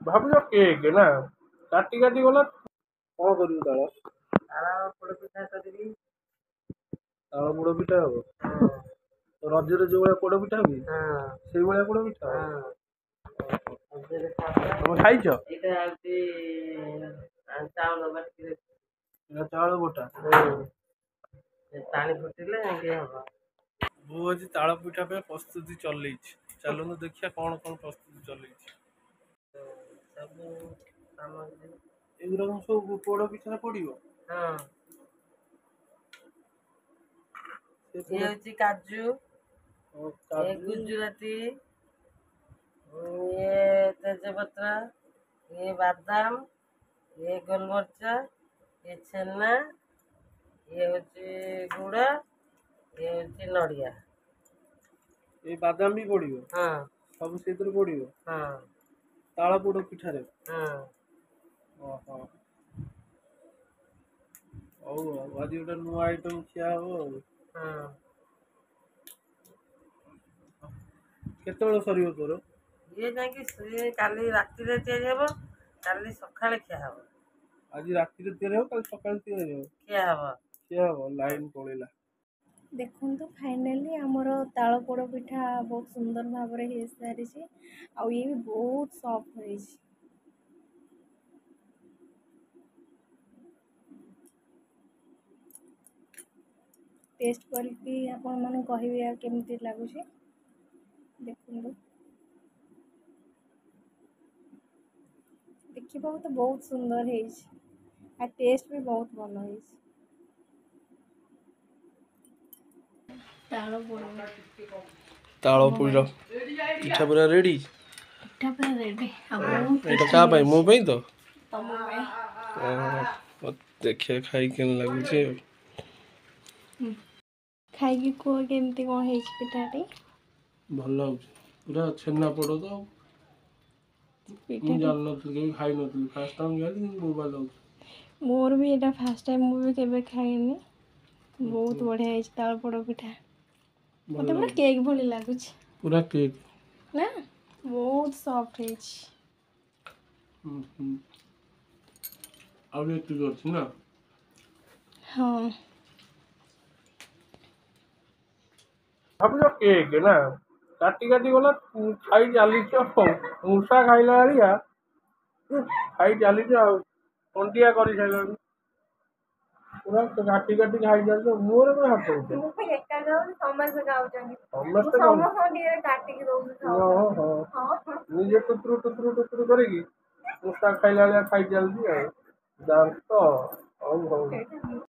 ଭାବୁଛ କେକ୍ ନା କାଟି କାଟି ଗଲା କଣ କରିବୁ ତାଳ ପୋଡ଼ ପିଠା କରିବି। ତାଳ ପୋଡ଼ ପିଠା ହବ ରଜରେ ଯୋଉ ଭଳିଆ ପୋଡ଼ ପିଠା ହୁଏ ସେଇଭଳିଆ ପୋଡ଼ ପିଠା ତମେ ଖାଇଛ? ଏଇଟା ହଉଛି ଚାଉଳ ବାଟିରେ ଚାଉଳ ବୋଟା ପାଣି ଫୁଟିଲେ ଏମିତି ହବ। ମୁଁ ଆଜି ତାଳ ପିଠା ପାଇଁ ପ୍ରସ୍ତୁତି ଚଲେଇଛି। ଚାଲୁନ ଦେଖିବା କଣ କଣ ପ୍ରସ୍ତୁତି ଚଲେଇଛି। ସବୁ ସାମଗ୍ରୀ ଏଗୁଡା ସବୁ ପୋଡ଼ ପିଠାରେ ପଡିବ। ଇଏ ହଉଛି କାଜୁ, ଇଏ ଗୁଜୁରାତି, ଇଏ ତେଜପତ୍ର, ଇଏ ବାଦାମ, ଇଏ ଗୋଲମରିଚ, ଇଏ ଛେନା, ଇଏ ହଉଛି ଗୁଡ଼, ଇଏ ହଉଛି ନଡ଼ିଆ। ଏଇ ବାଦାମ ବି ପଡିବ। ସବୁ ସେଇଥିରେ ପଡିବ। ତାଳ ପୋଡ଼ ପିଠାରେ। ଓହୋ ହଉ ଆଉ ଆଜି ଗୋଟେ ନୂଆ ଆଇଟମ ଖିଆ ହବ ଆଉ। କେତେବେଳେ ସରିବ ତୋର? ଇଏ ଯାଇକି କାଲି ରାତିରେ ତିଆରି ହବ, କାଲି ସକାଳେ ଖିଆ ହବ। ଆଜି ରାତିରେ ତିଆରି ହବ, କାଲି ସକାଳେ ତିଆରି ହବ। ଖିଆ ହବ ଲାଇନ ପଳେଇଲା। ଦେଖନ୍ତୁ ଫାଇନାଲି ଆମର ତାଳ ପୋଡ଼ ପିଠା ବହୁତ ସୁନ୍ଦର ଭାବରେ ହେଇସାରିଛି ଆଉ ଇଏ ବି ବହୁତ ସଫ୍ଟ ହେଇଛି। ଟେଷ୍ଟ କରିକି ଆପଣମାନେ କହିବେ ଆଉ କେମିତି ଲାଗୁଛି। ଦେଖନ୍ତୁ ଦେଖିବାକୁ ତ ବହୁତ ସୁନ୍ଦର ହେଇଛି ଆଉ ଟେଷ୍ଟ ବି ବହୁତ ଭଲ ହେଇଛି। ତାଳ ପୋଡ଼ ପିଠା ପୁରା ରେଡି। ପିଠା ପୁରା ରେଡି ଆଉ ଏଇଟା କାହା ପାଇଁ? ମୋ ପାଇଁ ତ? ତମ ପାଇଁ। ଦେଖିବା ଖାଇ କେମିତି ଲାଗୁଛି ଆଉ। ଖାଇକି କୁହ କେମିତି କଣ ହେଇଛି ପିଠାଟି। ଭଲ ଲାଗୁଛି ପୁରା ଛେନା ପୋଡ଼ ତ। ମୁଁ ଜାଣିନଥିଲି, କେବେ ଖାଇନଥିଲି, ଫାଷ୍ଟ ଟାଇମ୍ ଖାଇଲି କିନ୍ତୁ ଭଲ ଲାଗୁଛି। ମୋର ବି ଏଇଟା ଫାଷ୍ଟ ଟାଇମ୍, ମୁଁ ବି କେବେ ଖାଇନି। ବହୁତ ବଢ଼ିଆ ହେଇଛି ତାଳ ପୋଡ଼ ପିଠା। ମତେ ପୁରା କେକ୍ ଭଳି ଲାଗୁଛି। ପୁରା କେକ୍ ନା ବହୁତ ସଫ୍ଟ ହେଇଛି। ଆଉ ଏତିକି ଅଛି ନା? ହଁ ଭାବୁଛ କେକ୍ ନା କାଟି କାଟି ଗଲା ଖାଇ ଚାଲିଛ ମୂଷା ଖାଇଲା ଭଳିଆ ଖାଇ ଚାଲିଛ ଆଉ। ଖଣ୍ଡିଆ କରିସାରିଲାଣି ପୁରା କାଟି କାଟି ଖାଇ ଚାଲିଛ। ମୋର ବି ହାତ ଉଠେ ଏକା ଖାଉନି, ସମସ୍ତେ ଖାଉଛନ୍ତି। ସମସ୍ତେ କାଟିକି ଦଉଛନ୍ତି। ନିଜେ ଟୁକୁରୁ ଟୁକୁରୁ ଟୁକୁରୁ କରିକି ମୂଷା ଖାଇଲା ଭଳିଆ ଖାଇ ଚାଲିଛି ଆଉ। ଦାନ୍ତ ହଉ ହଉ।